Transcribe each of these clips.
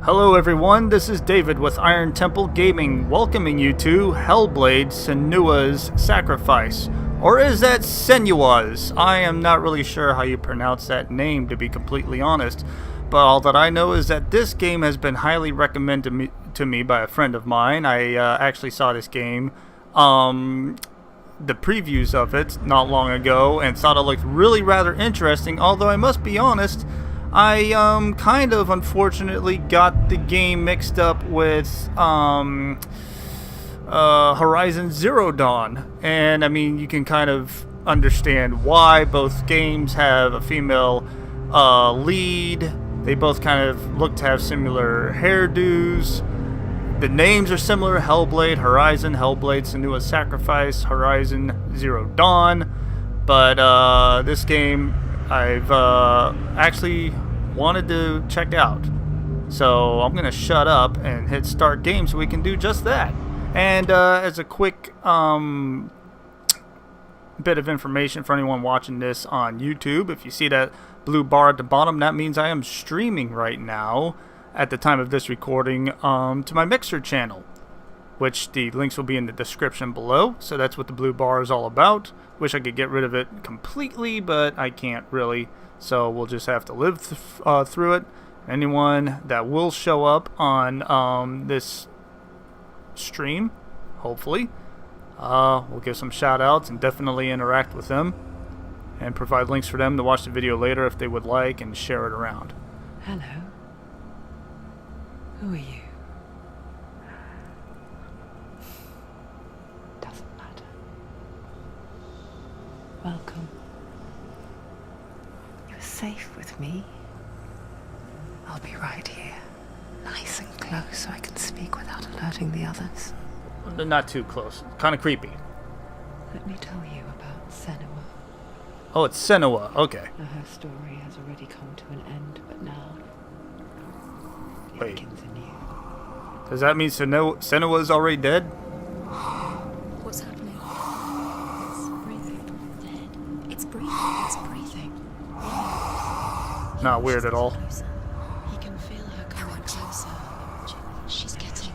Hello everyone, this is David with IronTempleGaming, welcoming you to Hellblade: Senua's Sacrifice. Or is that Senua's? I am not really sure how you pronounce that name, to be completely honest. But all that I know is that this game has been highly recommended to me by a friend of mine. I actually saw this game, the previews of it not long ago, and thought it looked really rather interesting, although I must be honest, I kind of unfortunately got the game mixed up with Horizon Zero Dawn, and I mean you can kind of understand why. Both games have a female lead. They both kind of look to have similar hairdos. The names are similar: Hellblade, Horizon, Hellblade, Senua's Sacrifice, Horizon Zero Dawn. But this game I've actually wanted to check out, so I'm gonna shut up and hit start game so we can do just that. And as a quick bit of information for anyone watching this on YouTube, if you see that blue bar at the bottom, that means I am streaming right now at the time of this recording to my Mixer channel, which the links will be in the description below. So that's what the blue bar is all about. Wish I could get rid of it completely, but I can't really, so we'll just have to live through it. Anyone that will show up on this stream, hopefully, we'll give some shout outs and definitely interact with them and provide links for them to watch the video later if they would like, and share it around. Hello. Who are you? Doesn't matter. Welcome. You're safe with me. I'll be right here, nice and close, so I can speak without alerting the others. They're not too close. Kind of creepy. Let me tell you about Senua. Oh, it's Senua. Okay. Now, her story has already come to an end, but now it Wait. begins anew. Does that mean Senua is already dead? What's happening? It's breathing. Dead. It's breathing. It's breathing. Not weird at all. Closer. He can feel her coming closer. She's getting.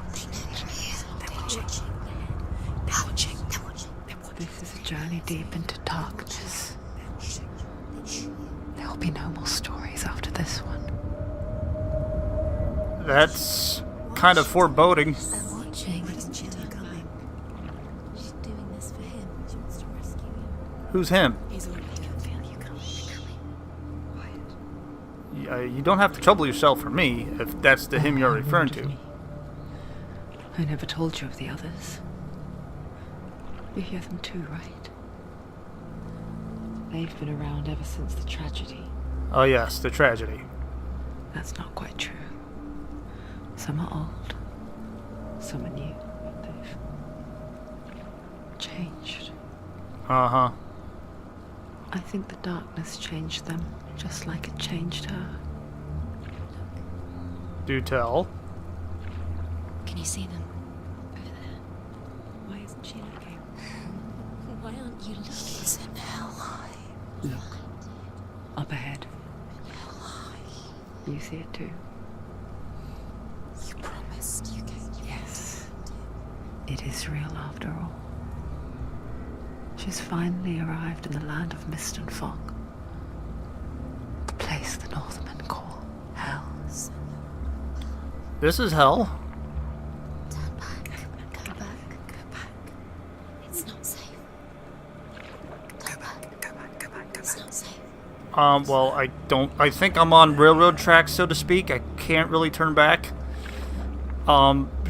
They're watching. This is a journey deep into darkness. There will be no more stories after this one. That's kind of foreboding. They're watching. She's doing this for him. She wants to rescue him. Who's him? He's already can feel you coming. Quiet. You don't have to trouble yourself for me, if that's the him you're referring to. I never told you of the others. You hear them too, right? They've been around ever since the tragedy. Oh yes, the tragedy. That's not quite true. Some are old, some are new, but they've changed. Uh-huh. I think the darkness changed them, just like it changed her. Do tell. Can you see them? Over there. Why isn't she looking? Why aren't you looking? He's in hell high. Look, up ahead. Hell high. You see it too? You promised you gave. Yes. It is real after all. She's finally arrived in the land of mist and fog. The place the Northmen call Hell. This is hell. Turn back. Go back. Go back. It's not safe. Go back. Go back. Go back. It's not safe. Well, I think I'm on railroad tracks, so to speak. I can't really turn back.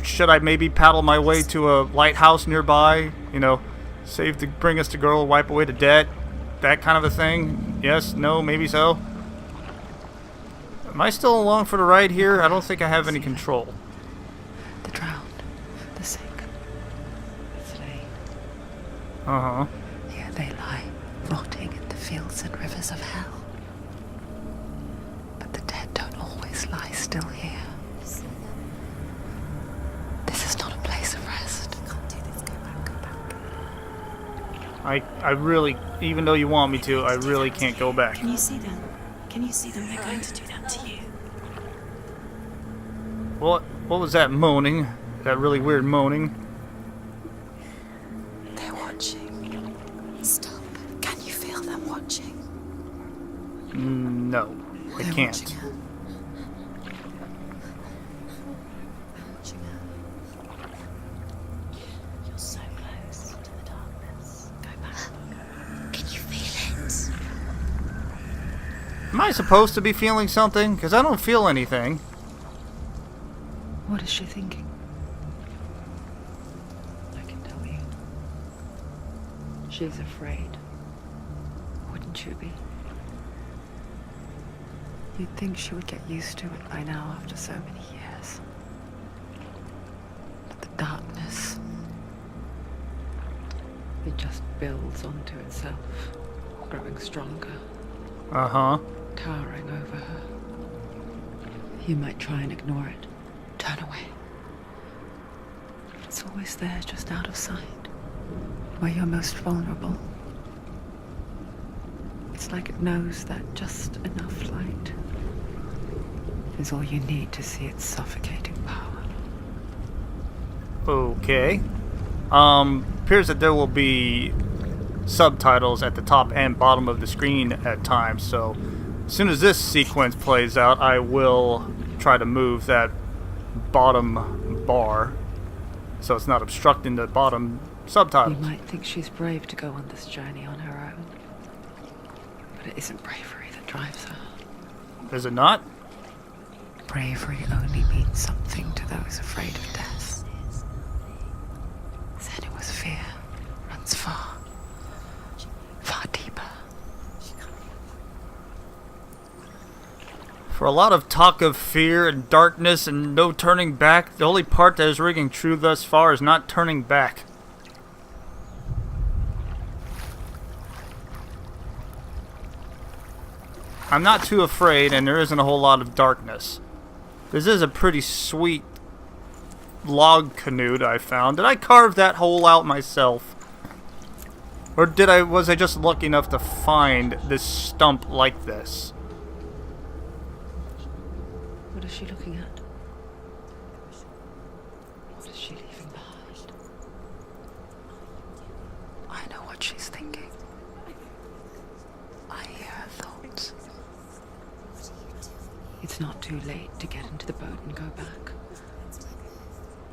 Should I maybe paddle my way to a lighthouse nearby? You know, save to bring us to girl, wipe away the debt, that kind of a thing? Yes, no, maybe so. Am I still along for the ride here? I don't think I have any control. The drowned, the sick, the slain. Uh-huh. Here they lie, rotting in the fields and rivers of hell. But the dead don't always lie still here. This is not a place of rest. Can't do this. Go back. Go back. I really, even though you want me to, I really can't go back. Can you see them? Can you see them? They're going to do that to you. What was that moaning? That really weird moaning? They're watching. Stop. Can you feel them watching? No, I They're can't. watching her. Watching her. You're so close to the darkness. Go back. Can you feel it? Am I supposed to be feeling something? Because I don't feel anything. What is she thinking? I can tell you. She's afraid. Wouldn't you be? You'd think she would get used to it by now after so many years. But the darkness, it just builds onto itself, growing stronger, Uh-huh. towering over her. You might try and ignore it, turn away. But it's always there, just out of sight, where you're most vulnerable. It's like it knows that just enough light is all you need to see its suffocating power. Okay. Appears that there will be subtitles at the top and bottom of the screen at times, so as soon as this sequence plays out, I will try to move that bottom bar so it's not obstructing the bottom subtitles. You might think she's brave to go on this journey on her own, but it isn't bravery that drives her. Is it not? Bravery only means something to those afraid of death. Senua's fear runs far, far deeper. For a lot of talk of fear and darkness and no turning back, the only part that is ringing true thus far is not turning back. I'm not too afraid, and there isn't a whole lot of darkness. This is a pretty sweet log canoe I found. Did I carve that hole out myself? Or was I just lucky enough to find this stump like this? What is she looking at? What is she leaving behind? I know what she's thinking. I hear her thoughts. It's not too late to get into the boat and go back.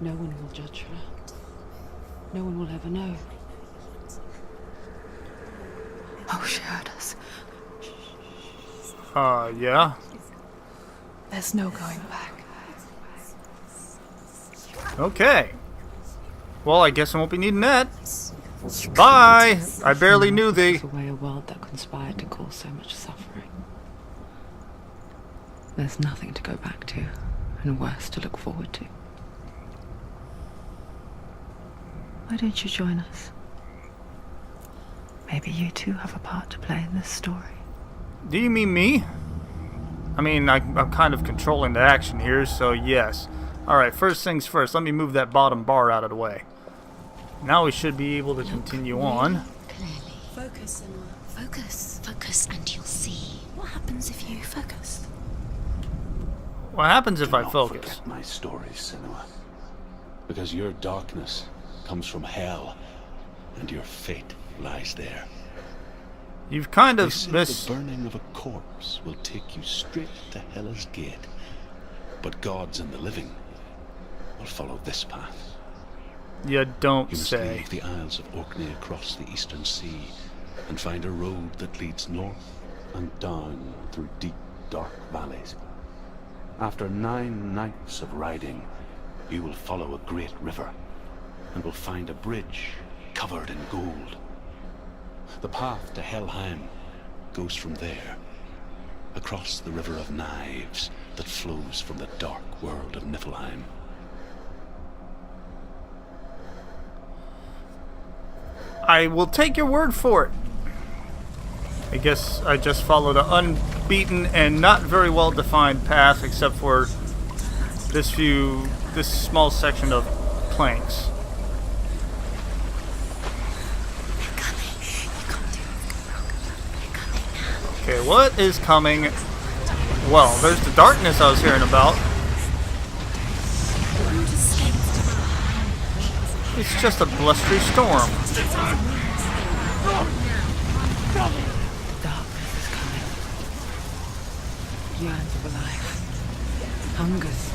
No one will judge her. No one will ever know. Oh, she heard us. Yeah. There's no going back. Okay. Well, I guess I won't be needing that. Bye! I barely knew thee. It's away a world that conspired to cause so much suffering. There's nothing to go back to, and worse to look forward to. Why don't you join us? Maybe you too have a part to play in this story. Do you mean me? I mean, I'm kind of controlling the action here, so yes. Alright, first things first, let me move that bottom bar out of the way. Now we should be able to continue on. Clearly. Focus, Senua. Focus. Focus, and you'll see. What happens if you focus? What happens if Do I not focus? forget my stories, Senua. Because your darkness comes from hell, and your fate lies there. You've kind They of say the burning of a corpse will take you straight to Hela's gate. But gods and the living will follow this path. You don't You must say. leave the Isles of Orkney across the eastern sea and find a road that leads north and down through deep, dark valleys. After 9 nights of riding, you will follow a great river and will find a bridge covered in gold. The path to Helheim goes from there, across the River of Knives that flows from the dark world of Niflheim. I will take your word for it. I guess I just followed an unbeaten and not very well defined path, except for this small section of planks. Okay, what is coming? Well, there's the darkness I was hearing about. It's just a blustery storm. Darkness is coming. Yearns for life. Hungers.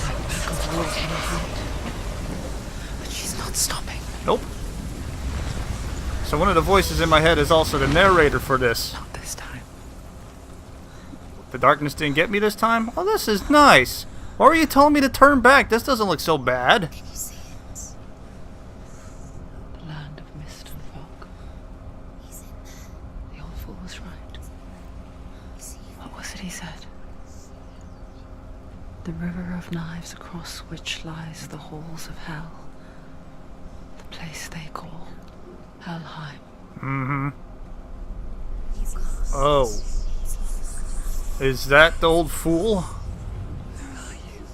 Like back of wolves in a hunt. But she's not stopping. Nope. So one of the voices in my head is also the narrator for this. Not this time. The darkness didn't get me this time? Oh, this is nice. Why are you telling me to turn back? This doesn't look so bad. Can you see it? The land of mist and fog. He's in there. The old fool was right. You see him? What was it he said? The river of knives across which lies the halls of hell. The place they call Helheim. Mm-hmm. He's lost. Oh. Is that the old fool? Where are you?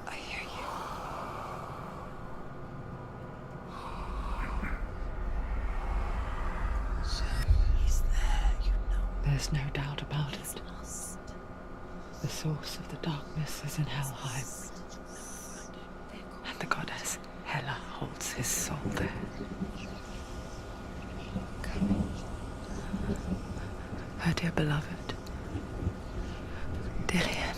I hear you. So he's there, you know. There's no doubt about it. Lost. The source of the darkness is in Helheim. And the goddess Hela holds his soul there. Her dear beloved, Dillian.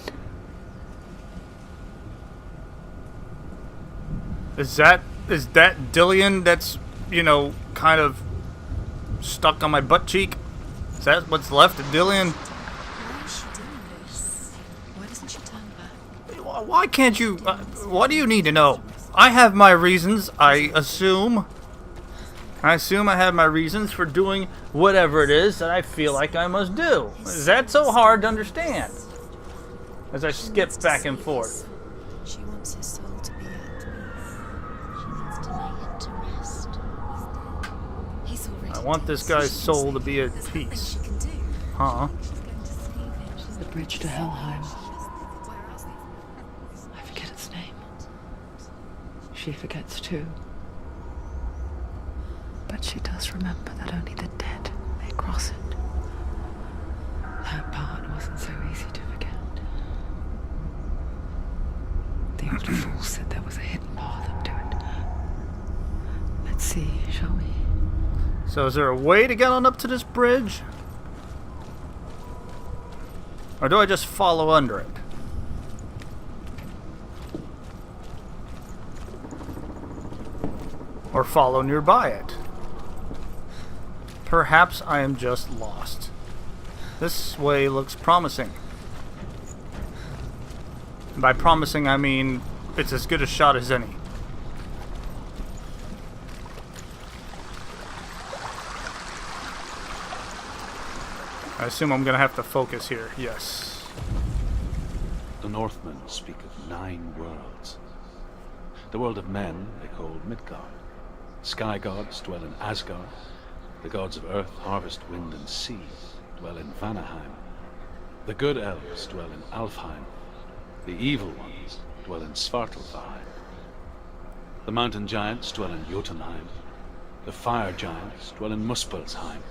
Is that Dillian that's, you know, kind of stuck on my butt cheek? Is that what's left of Dillian? Why is she doing this? Why doesn't she turn back? Why can't you... what do you need to know? I have my reasons, I assume. I have my reasons for doing whatever it is that I feel like I must do. Is that so hard to understand? As I skip back and forth. She wants his soul to be at peace. She needs to lay it to rest. He's already I want this guy's soul to be at peace. she can do. Huh? She's going to save him. The bridge to Helheim. I forget its name. She forgets too. But she does remember that only the dead may cross it. That part wasn't so easy to forget. The old fool said there was a hidden path up to it. Let's see, shall we? So is there a way to get on up to this bridge? Or do I just follow under it? Or follow nearby it? Perhaps I am just lost. This way looks promising. And by promising, I mean it's as good a shot as any. I assume I'm gonna have to focus here. Yes. The Northmen speak of 9 worlds. The world of men they call Midgard. Sky gods dwell in Asgard. The gods of earth, harvest, wind, and sea dwell in Vanaheim. The good elves dwell in Alfheim. The evil ones dwell in Svartalfheim. The mountain giants dwell in Jotunheim. The fire giants dwell in Muspelheim.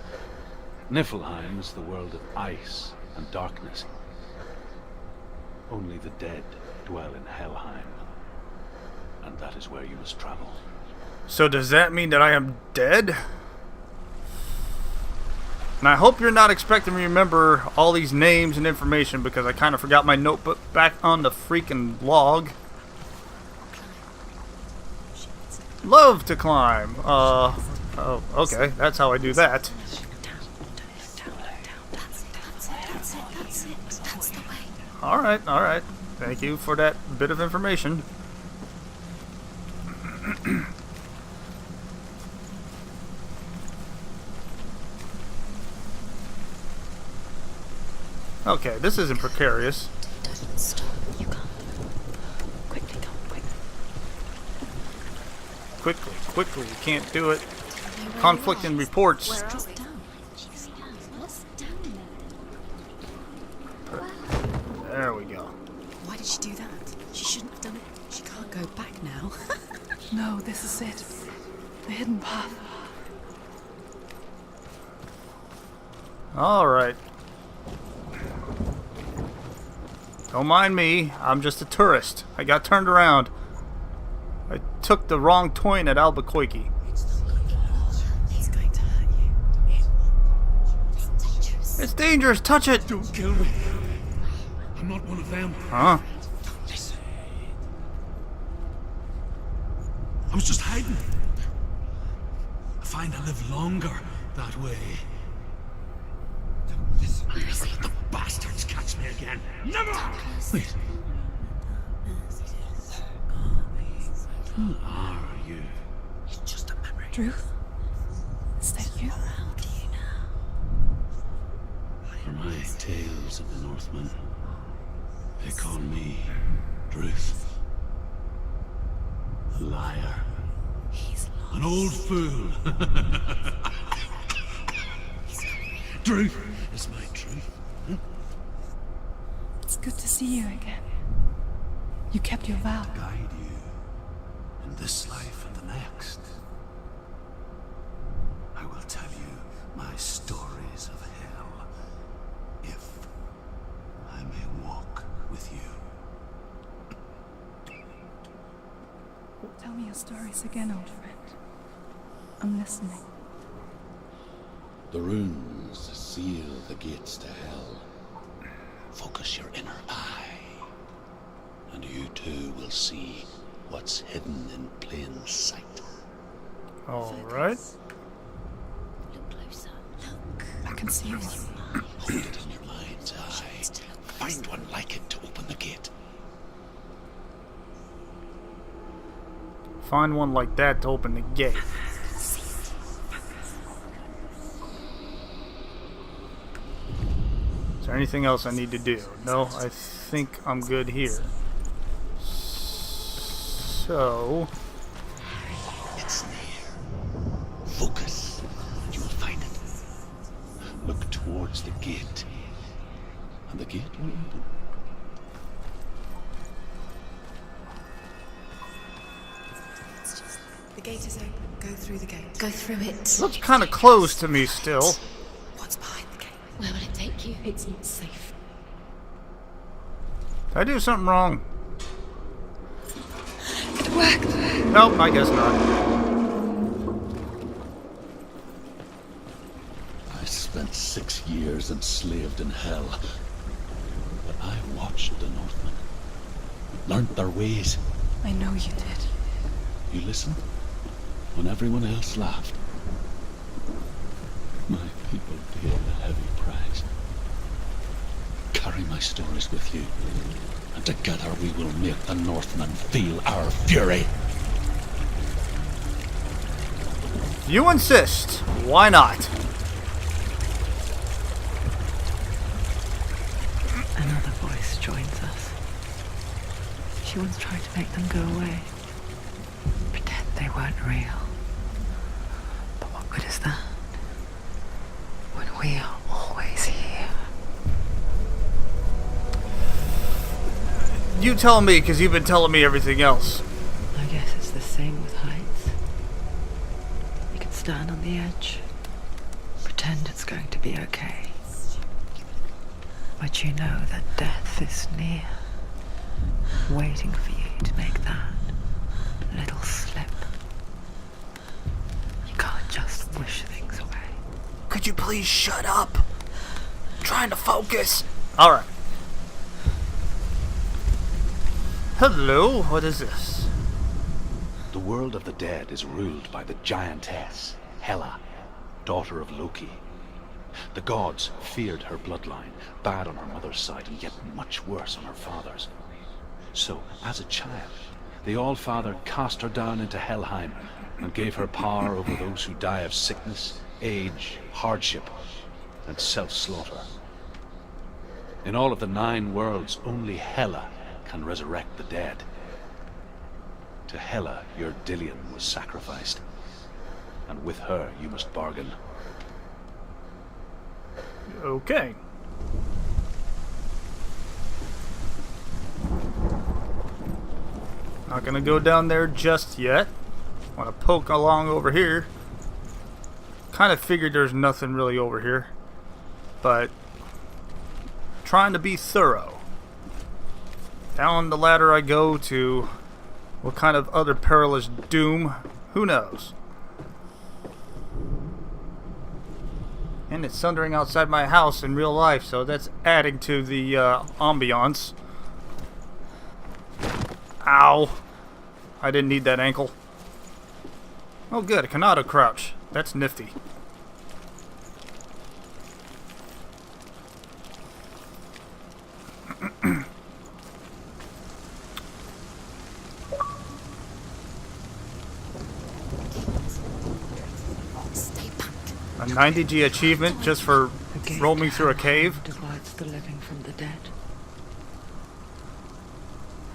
Niflheim is the world of ice and darkness. Only the dead dwell in Helheim. And that is where you must travel. So does that mean that I am dead? And I hope you're not expecting me to remember all these names and information because I kind of forgot my notebook back on the freaking log. Love to climb. Oh, okay. That's how I do that. That's the way. Alright. Thank you for that bit of information. Okay, this isn't precarious. Don't stop. You can't. Quickly, come, quick. Quickly. You can't do it. Conflicting reports. Where are we? Down. What's down there? There we go. Why did she do that? She shouldn't have done it. She can't go back now. No, this is it. The hidden path. Alright. Don't mind me. I'm just a tourist. I got turned around. I took the wrong turn at Albuquerque. He's going to hurt you. It's dangerous. It's dangerous. Touch it. Don't kill me. I'm not one of them. Huh? Listen. I was just hiding. I find I live longer that way. I'll never let the bastards catch me again. Never! Wait. Who are you? It's just a memory. Druth? Is that you? For my tales of the Northmen, they call me Druth. A liar. An old fool. Druth is my truth. It's good to see you again. You kept your vow. Guide you in this life and the next. I will tell you my stories of hell, if I may walk with you. Tell me your stories again, old friend. I'm listening. The runes seal the gates to hell. Focus your inner eye, and you too will see what's hidden in plain sight. Alright. Look closer. Look. I can see one. Hold it in your mind's eye. Find one like it to open the gate. Find one like that to open the gate. Is there anything else I need to do? No, I think I'm good here. So... It's near. Focus, and you will find it. Look towards the gate, and the gate will open. The gate is open. Go through the gate. Go through it. looks kind of close to me still. What's behind the gate? Where will it take you? It's not safe. Did I do something wrong? It worked. Nope, I guess not. I spent 6 years enslaved in hell, but I watched the Northmen, learnt their ways. I know you did. You listened when everyone else laughed. My people paid a heavy price. Carry my stories with you, and together we will make the Northmen feel our fury. You insist. Why not? Another voice joins us. She once tried to make them go away. Pretend they weren't real. But what good is that? When we are always here. You tell me, because you've been telling me everything else. I guess it's the same with heights. You can stand on the edge, pretend it's going to be okay. But you know that death is near, waiting for you to make that little slip. You can't just wish things away. Could you please shut up? I'm trying to focus. Alright. Hello, what is this? The world of the dead is ruled by the giantess, Hela, daughter of Loki. The gods feared her bloodline, bad on her mother's side and yet much worse on her father's. So, as a child, the All-Father cast her down into Helheim and gave her power over those who die of sickness, age, hardship, and self-slaughter. In all of the 9 worlds, only Hela can resurrect the dead. To Hela, your Dillion was sacrificed, and with her you must bargain. Okay. Not gonna go down there just yet. Want to poke along over here. Kind of figured there's nothing really over here, but trying to be thorough. Down the ladder I go to what kind of other perilous doom? Who knows? And it's thundering outside my house in real life, so that's adding to the ambiance. Ow. I didn't need that ankle. Oh good, I can auto crouch. That's nifty. Stay back. A 90G achievement just for A gate roaming through a cave? divides the living from the dead.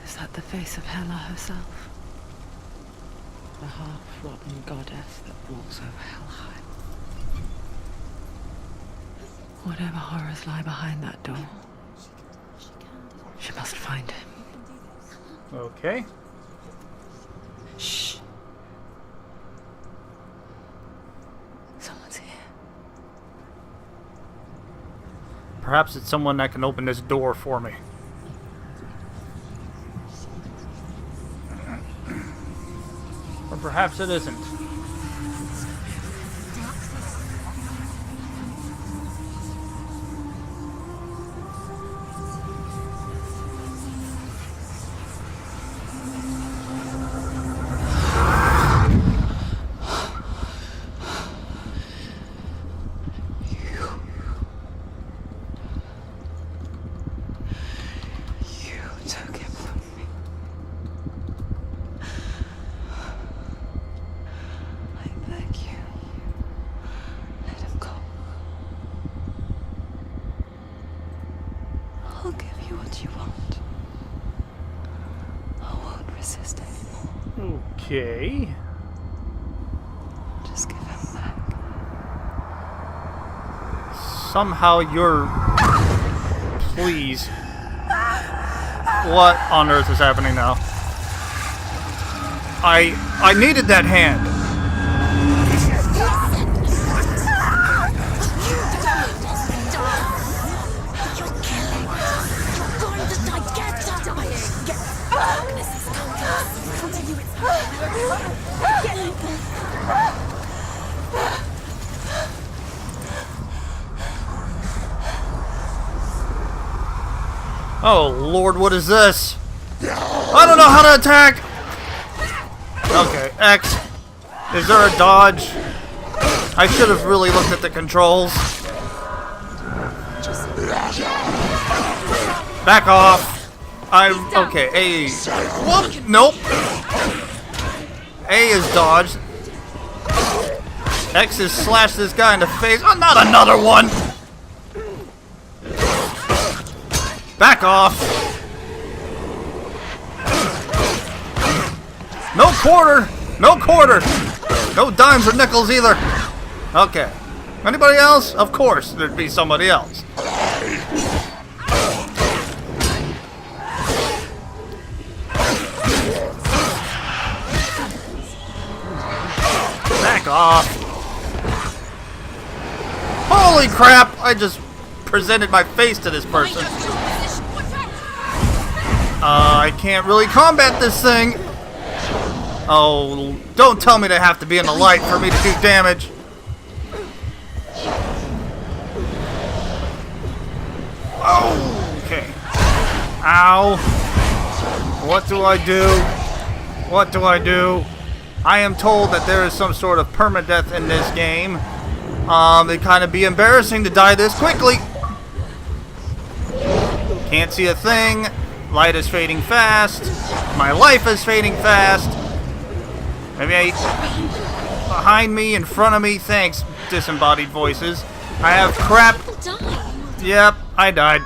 Is that the face of Hela herself? The half-rotten goddess that walks over Helheim. Whatever horrors lie behind that door, she must find him. Okay. Shh. Someone's here. Perhaps it's someone that can open this door for me. Or perhaps it isn't. You took him from me. I beg you. Let him go. I'll give you what you want. I won't resist anymore. Okay. Just give him back. Somehow you're... Please. What on earth is happening now? I needed that hand. You're killing. You're going to die. Get up. Get darkness is coming. Come to you, it's get open. Oh Lord, what is this? I don't know how to attack! Okay, X. Is there a dodge? I should have really looked at the controls. Back off. Okay, A. Whoop! Nope. A is dodged. X is slashed this guy in the face. Oh, not another one! Back off! No quarter! No quarter! No dimes or nickels either! Okay. Anybody else? Of course, there'd be somebody else. Back off! Holy crap! I just presented my face to this person. I can't really combat this thing. Oh, don't tell me they have to be in the light for me to do damage. Oh, okay. Ow. What do I do? What do I do? I am told that there is some sort of permadeath in this game. It'd kind of be embarrassing to die this quickly. Can't see a thing. Light is fading fast. My life is fading fast. Maybe behind me, in front of me. Thanks, disembodied voices. I have crap. Yep, I died.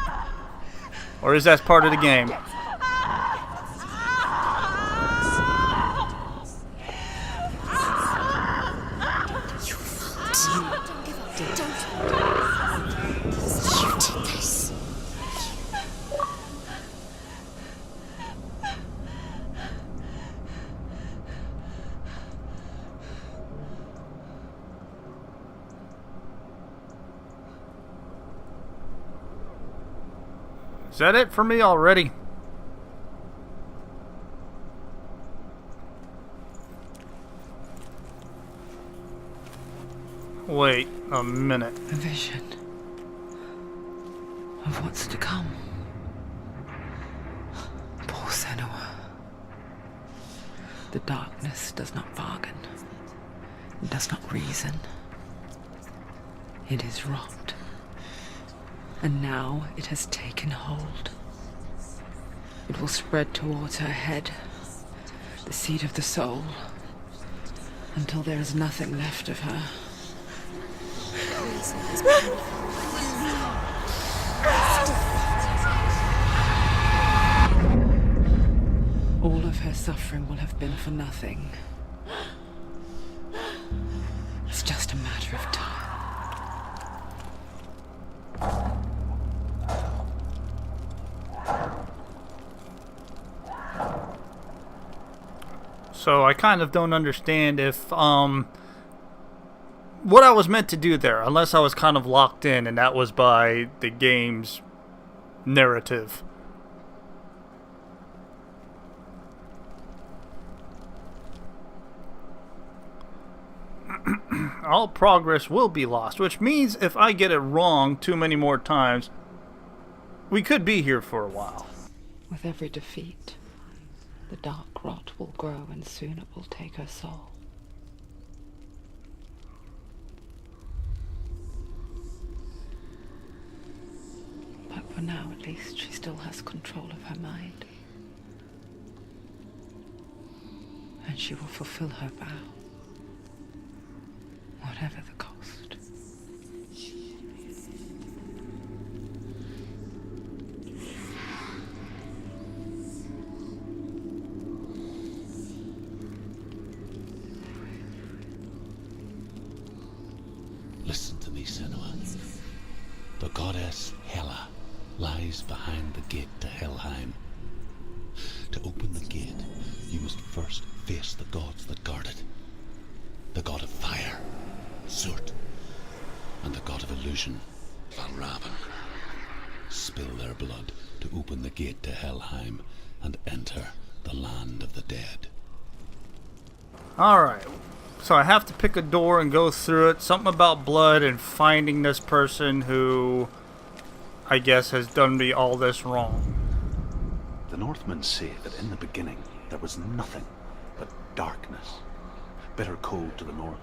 Or is that part of the game? Is that it for me already? Wait a minute. A vision of what's to come. Poor Senua. The darkness does not bargain. It does not reason. It is rot. And now it has taken hold. It will spread towards her head, the seat of the soul, until there is nothing left of her. All of her suffering will have been for nothing. It's just a matter of time. So I kind of don't understand if what I was meant to do there, unless I was kind of locked in, and that was by the game's narrative. All progress will be lost, which means if I get it wrong too many more times, we could be here for a while. With every defeat, the dark rot will grow and soon it will take her soul. But for now, at least, she still has control of her mind. And she will fulfill her vow, whatever the cost. Listen to me, Senua. The goddess Hela lies behind the gate to Helheim. To open the gate, you must first face the gods that guard it. The god of fire, Surt, and the god of illusion, Valravn. Spill their blood to open the gate to Helheim and enter the land of the dead. Alright, so I have to pick a door and go through it. Something about blood and finding this person who, I guess, has done me all this wrong. The Northmen say that in the beginning there was nothing but darkness. Bitter cold to the north,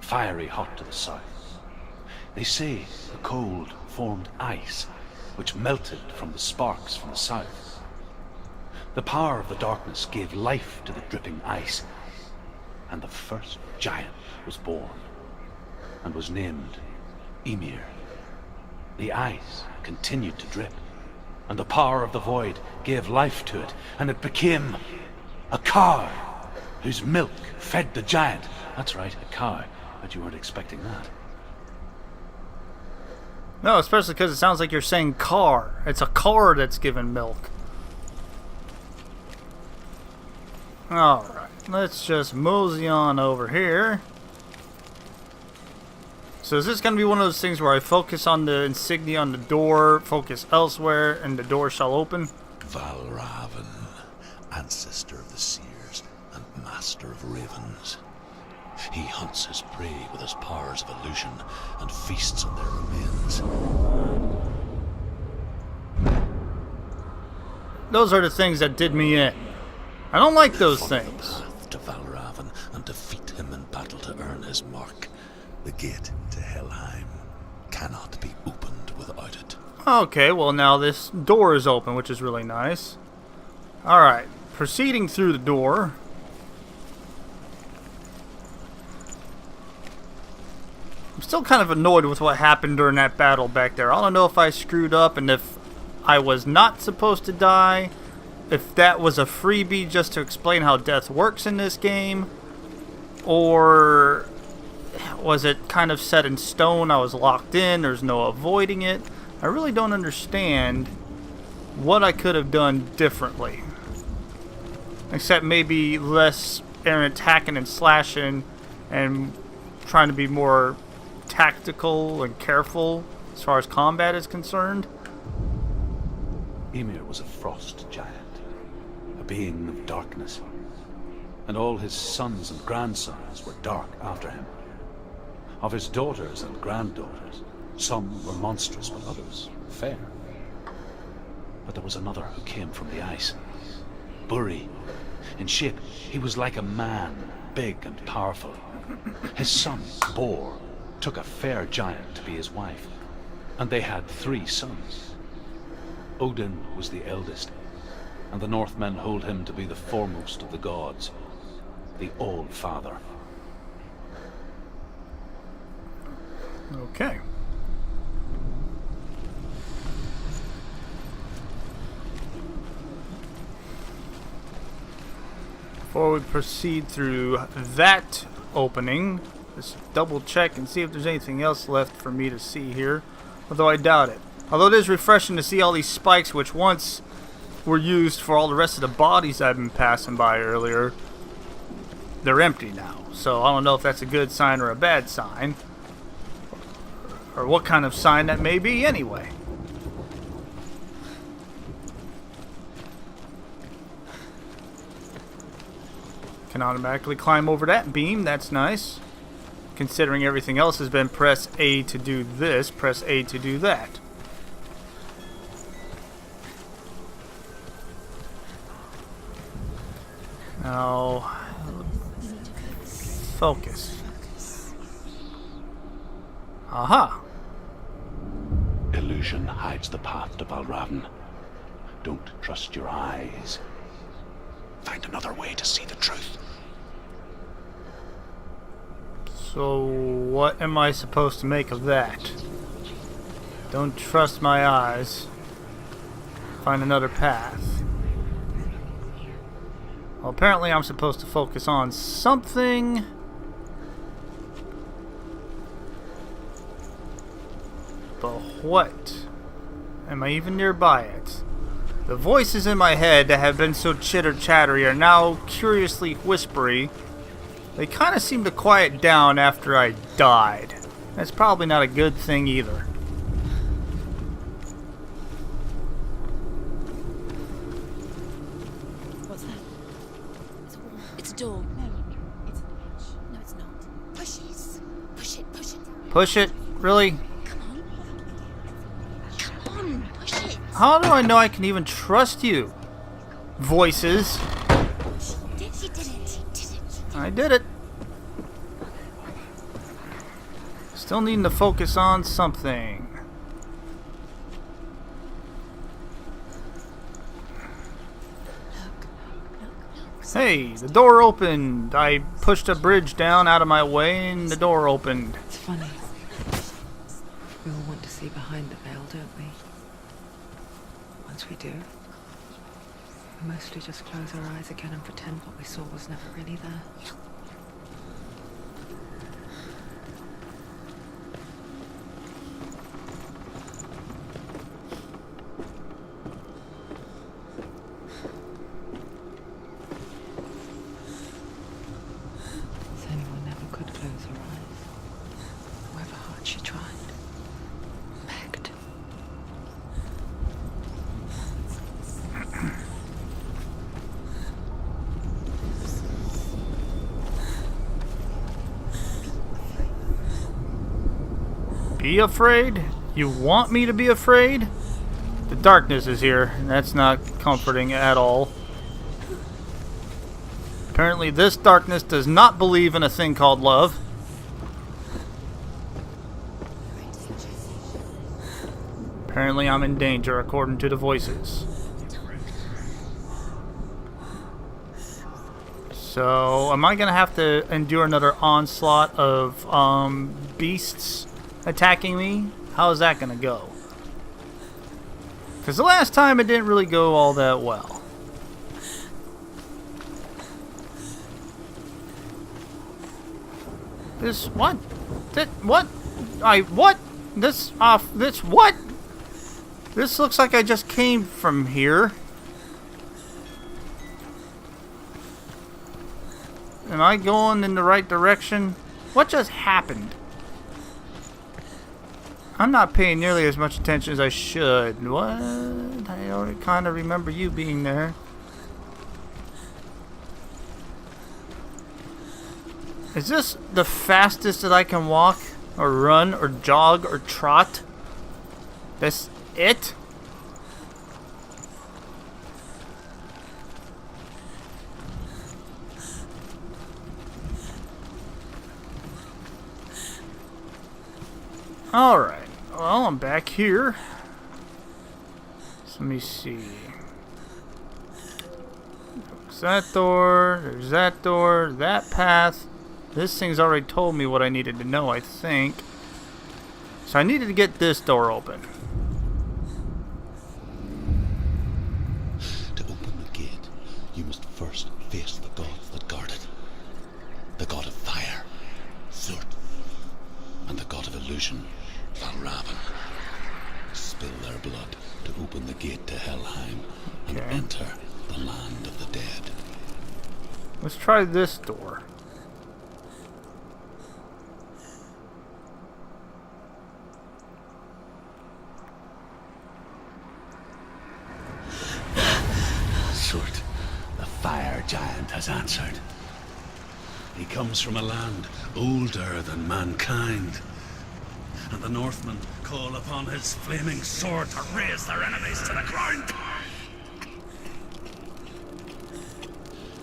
fiery hot to the south. They say the cold formed ice, which melted from the sparks from the south. The power of the darkness gave life to the dripping ice, and the first giant was born, and was named Ymir. The ice continued to drip, and the power of the void gave life to it, and it became a cow, whose milk fed the giant. That's right, a cow. But you weren't expecting that. No, especially because it sounds like you're saying car. It's a car that's giving milk. Alright, let's just mosey on over here. So is this going to be one of those things where I focus on the insignia on the door, focus elsewhere, and the door shall open? Valravn, ancestor of the seers and master of ravens. He hunts his prey with his powers of illusion and feasts on their remains. Those are the things that did me in. I don't like those things. Follow the path to Valravn and defeat him in battle to earn his mark. The gate to Helheim cannot be opened without it. Okay, well now this door is open, which is really nice. Alright, proceeding through the door. I'm still kind of annoyed with what happened during that battle back there. I don't know if I screwed up and if I was not supposed to die. If that was a freebie just to explain how death works in this game. Or was it kind of set in stone? I was locked in. There's no avoiding it. I really don't understand what I could have done differently. Except maybe less errant hacking and slashing and trying to be more tactical and careful as far as combat is concerned. Ymir was a frost giant, a being of darkness, and all his sons and grandsons were dark after him. Of his daughters and granddaughters, some were monstrous, but others fair. But there was another who came from the ice. Buri. In shape, he was like a man, big and powerful. His son, Bor, took a fair giant to be his wife, and they had 3 sons. Odin was the eldest, and the Northmen hold him to be the foremost of the gods, the All-Father. Okay. Before we proceed through that opening, let's double check and see if there's anything else left for me to see here, although I doubt it. Although it is refreshing to see all these spikes, which once were used for all the rest of the bodies I've been passing by earlier, they're empty now. So I don't know if that's a good sign or a bad sign, or what kind of sign that may be anyway. Can automatically climb over that beam, that's nice. Considering everything else has been press A to do this, press A to do that. Now, focus. Aha! Illusion hides the path to Valravn. Don't trust your eyes. Find another way to see the truth. So, what am I supposed to make of that? Don't trust my eyes. Find another path. Well, apparently I'm supposed to focus on something. But what? Am I even nearby it? The voices in my head that have been so chitter-chattery are now curiously whispery. They kind of seem to quiet down after I died. That's probably not a good thing either. What's that? It's a door. No, it's not. Push it. Push it. Push it. Push it? Really? Come on. Come on. Push it. How do I know I can even trust you? Voices. You did it. You did it. I did it. Still needing to focus on something. Hey, the door opened. I pushed a bridge down out of my way and the door opened. It's funny. We all want to see behind the veil, don't we? Once we do, we mostly just close our eyes again and pretend what we saw was never really there. Senua never could close her eyes. However hard she tried. Begged. Be afraid? You want me to be afraid? The darkness is here, and that's not comforting at all. Apparently this darkness does not believe in a thing called love. Apparently I'm in danger according to the voices. So, am I going to have to endure another onslaught of beasts attacking me? How is that going to go? Because the last time it didn't really go all that well. This what? That what? What? This what? This looks like I just came from here. Am I going in the right direction? What just happened? I'm not paying nearly as much attention as I should. What? I already kind of remember you being there. Is this the fastest that I can walk, or run, or jog, or trot? That's it? Alright, well, I'm back here. So let me see. There's that door, that path. This thing's already told me what I needed to know, I think. So I needed to get this door open. To open the gate, you must first face the gods that guard it. The god of fire, Zurt, and the god of illusion, Valravan. Spill their blood to open the gate to Helheim and enter the land of the dead. Let's try this door. Zurt, the fire giant, has answered. He comes from a land older than mankind. And the Northmen call upon his flaming sword to raise their enemies to the ground.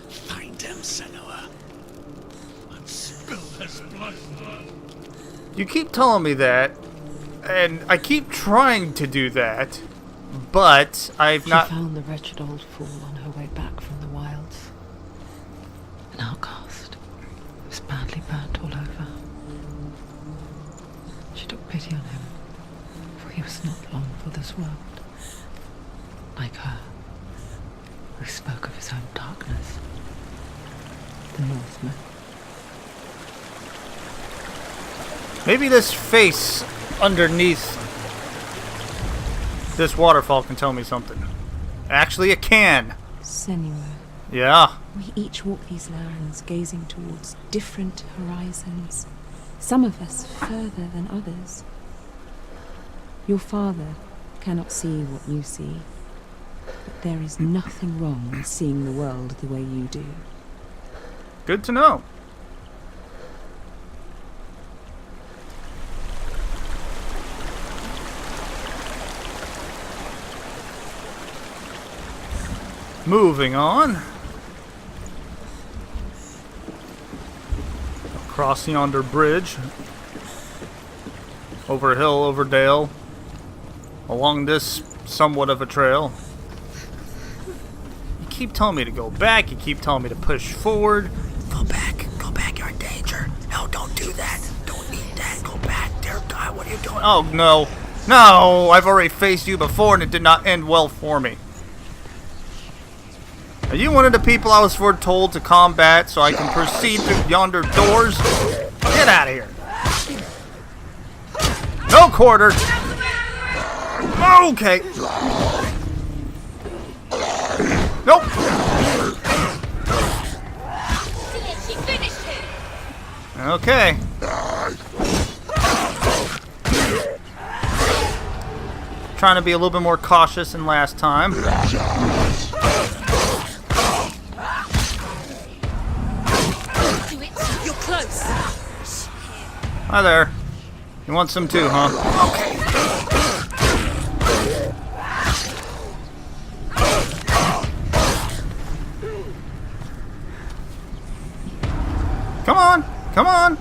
Find him, Senua, and spill his blood. You keep telling me that, and I keep trying to do that, but I've not... She found the wretched old fool on her way back from the wilds. An outcast. He was badly burnt all over. She took pity on him, for he was not long for this world. Like her, who spoke of his own darkness. The Northmen. Maybe this face underneath this waterfall can tell me something. Actually, it can. Senua, Yeah. we each walk these lands gazing towards different horizons. Some of us further than others. Your father cannot see what you see, but there is nothing wrong with seeing the world the way you do. Good to know. Moving on. Across yonder bridge. Over hill, over dale. Along this somewhat of a trail. You keep telling me to go back. You keep telling me to push forward. Go back. Go back. You're in danger. No, don't do that. Don't need that. Go back. Dear God, what are you doing? Oh, no. No, I've already faced you before and it did not end well for me. Are you one of the people I was foretold to combat so I can proceed through yonder doors? Get out of here. No quarter. Okay. Nope. She finished him. Okay. Trying to be a little bit more cautious than last time. You're close. Hi there. You want some too, huh? Okay. Come on. Come on.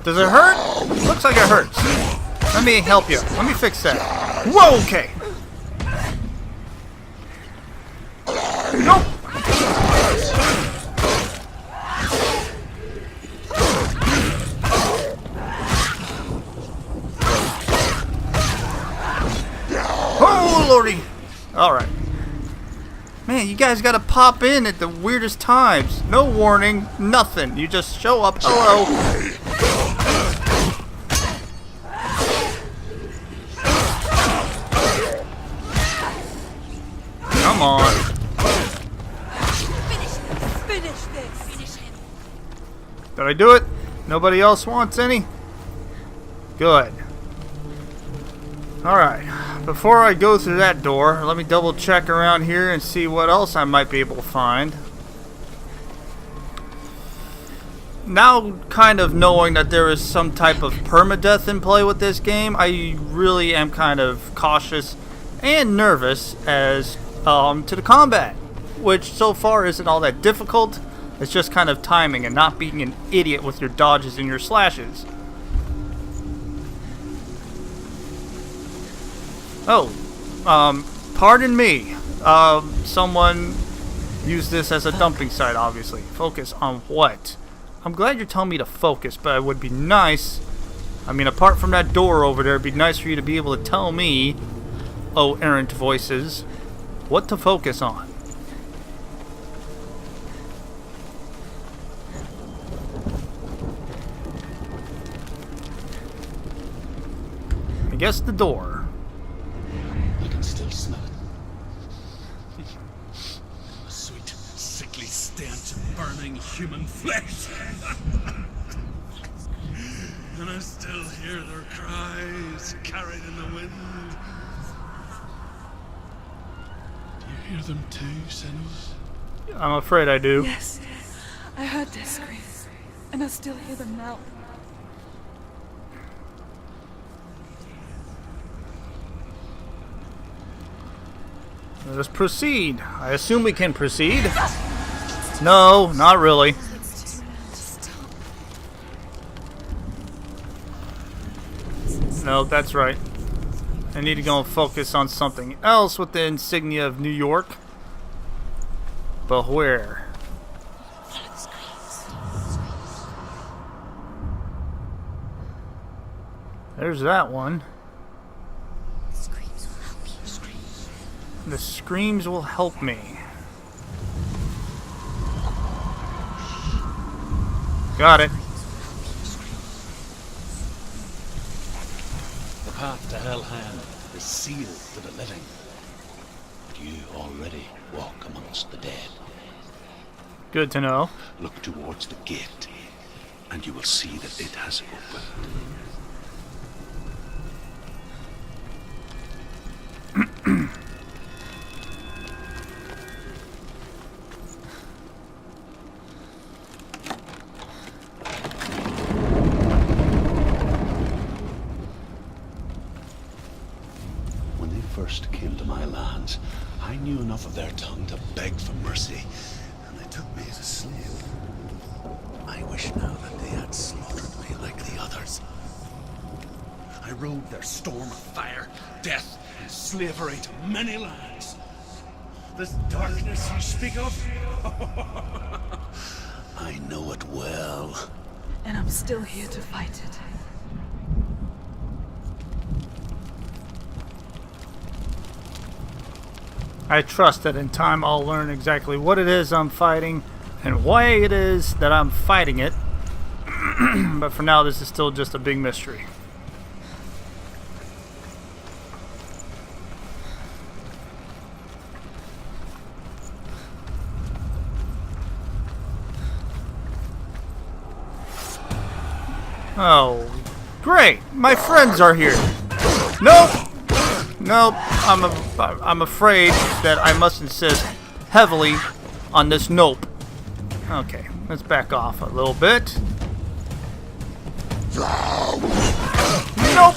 Does it hurt? Looks like it hurts. Let me help you. Let me fix that. Whoa, okay. Nope. Oh, lordy. Alright. Man, you guys gotta pop in at the weirdest times. No warning, nothing. You just show up. Hello. Come on. Finish this. Finish him. Did I do it? Nobody else wants any? Good. Alright, before I go through that door, let me double check around here and see what else I might be able to find. Now, kind of knowing that there is some type of permadeath in play with this game, I really am kind of cautious and nervous as to the combat, which so far isn't all that difficult. It's just kind of timing and not being an idiot with your dodges and your slashes. Oh, pardon me. Someone used this as a dumping site, obviously. Focus on what? I'm glad you're telling me to focus, but it would be nice. I mean, apart from that door over there, it'd be nice for you to be able to tell me, oh errant voices, what to focus on. I guess the door. I can still smell it. A sweet, sickly stench of burning human flesh. And I still hear their cries carried in the wind. Do you hear them too, Senua? I'm afraid I do. Yes, I heard their screams, and I still hear them now. Let us proceed. I assume we can proceed. No, not really. No, that's right. I need to go and focus on something else with the insignia of New York. But where? There's that one. The screams will help me. Got it. The path to Hellhand is sealed to the living. But you already walk amongst the dead. Good to know. Look towards the gate, and you will see that it has opened. First came to my lands, I knew enough of their tongue to beg for mercy, and they took me as a slave. I wish now that they had slaughtered me like the others. I rode their storm of fire, death, and slavery to many lands. This darkness you speak of, I know it well. And I'm still here to fight it. I trust that in time I'll learn exactly what it is I'm fighting and why it is that I'm fighting it. But for now, this is still just a big mystery. Oh, great! My friends are here. Nope. Nope, I'm afraid that I must insist heavily on this nope. Okay, let's back off a little bit. Nope!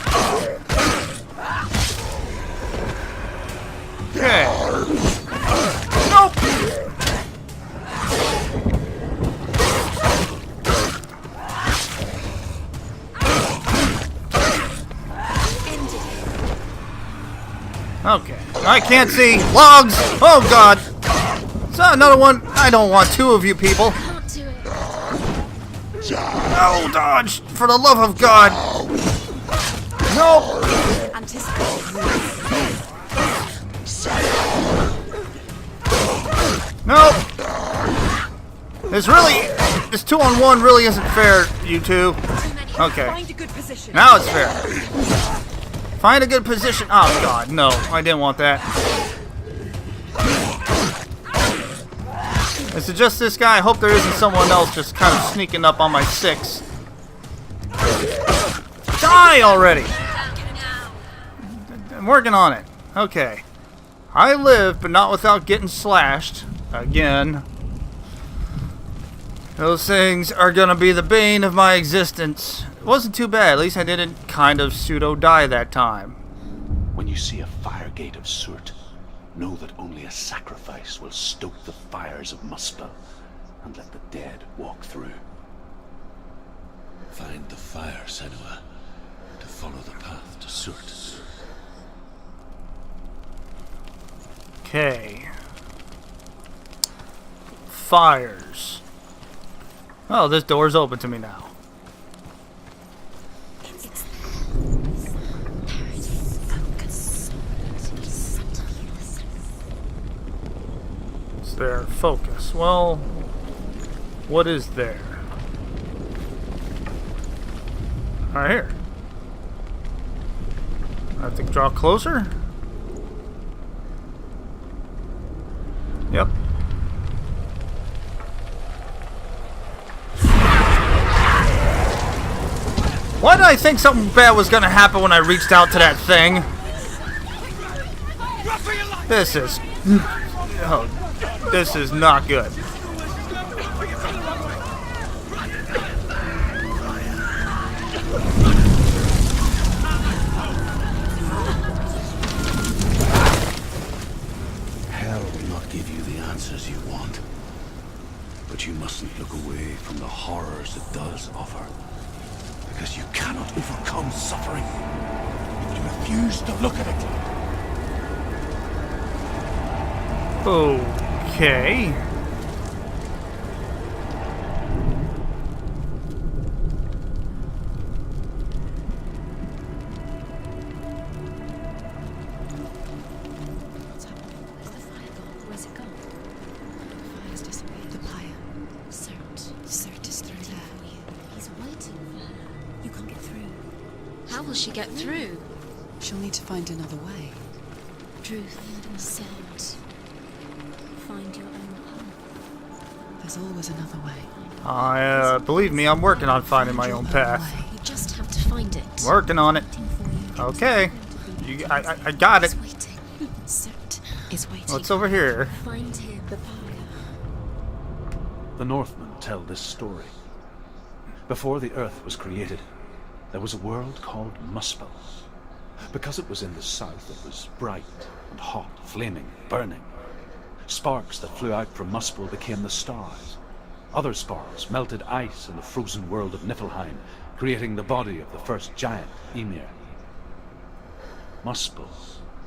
Okay. Nope! Okay, I can't see. Logs! Oh god! So another one. I don't want two of you people. Can't do it. No, dodge! For the love of God! No! Anticipate. No! This 2-on-1 really isn't fair, you two. Okay. Find a good position. Now it's fair. Find a good position. Oh god, no. I didn't want that. Is it just this guy? I hope there isn't someone else just kind of sneaking up on my 6. Die already! I'm working on it. Okay. I live, but not without getting slashed. Again. Those things are gonna be the bane of my existence. It wasn't too bad. At least I didn't kind of pseudo-die that time. When you see a fire gate of Surt, know that only a sacrifice will stoke the fires of Muspel and let the dead walk through. Find the fire, Senua, to follow the path to Surt. Okay. Fires. Oh, this door's open to me now. It's there. Focus. Well, what is there? Right here. I have to draw closer? Yep. Why did I think something bad was gonna happen when I reached out to that thing? This is... Oh, this is not good. Hell will not give you the answers you want. But you mustn't look away from the horrors it does offer. Because you cannot overcome suffering if you refuse to look at it. Okay. What's happened? Where's the fire gone? Where's it gone? The fire's disappeared. The pyre. Surt is through there. He's waiting for her. You can't get through. How will she get through? She'll need to find another way. Truth, Surt. Find your own path. There's always another way. Believe me, I'm working on finding my own path. You just have to find it. Working on it. Waiting for you. Okay. I got it. He's waiting. Surt is waiting. What's over here? Find him. The pyre. The Northmen tell this story. Before the Earth was created, there was a world called Muspel. Because it was in the south, it was bright and hot, flaming, burning. Sparks that flew out from Muspel became the stars. Other sparks melted ice in the frozen world of Niflheim, creating the body of the first giant, Ymir. Muspel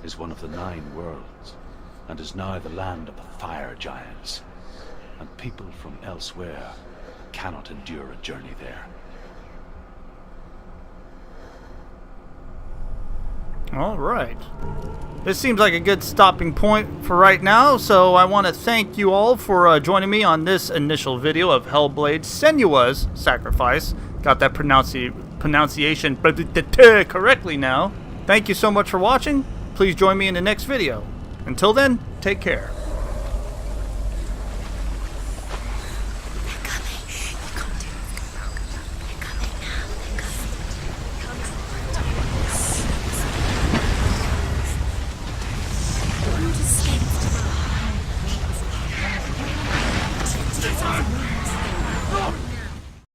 is one of the 9 worlds, and is now the land of the fire giants. And people from elsewhere cannot endure a journey there. Alright. This seems like a good stopping point for right now, so I want to thank you all for joining me on this initial video of Hellblade Senua's Sacrifice. Got that pronunciation correctly now. Thank you so much for watching. Please join me in the next video. Until then, take care. Escape.